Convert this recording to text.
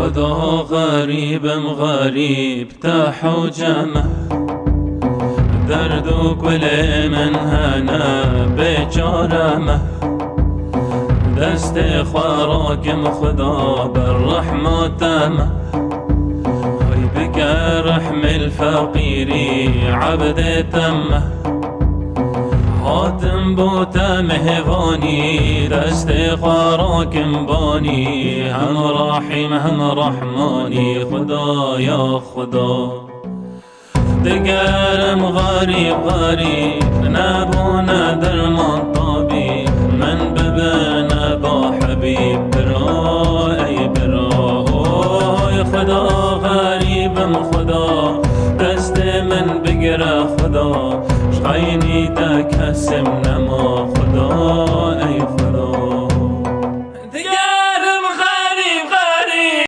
خدا غریبم غریب تاح و جمع درد و گل من هنه بیچارمه دست خوراکم خدا بر رحمتمه های بکر رحم الفقیری عبد تمه حاتم بوتا مهوانی دست خوراکم بانی هم رحیم هم رحمانی خدا یا خدا دگرم غریب غریب نبونه درمان طبیب من ببینه با حبیب برا ای برا خدا غریبم خدا دست من بگیره خدا شخینی تا کسم نما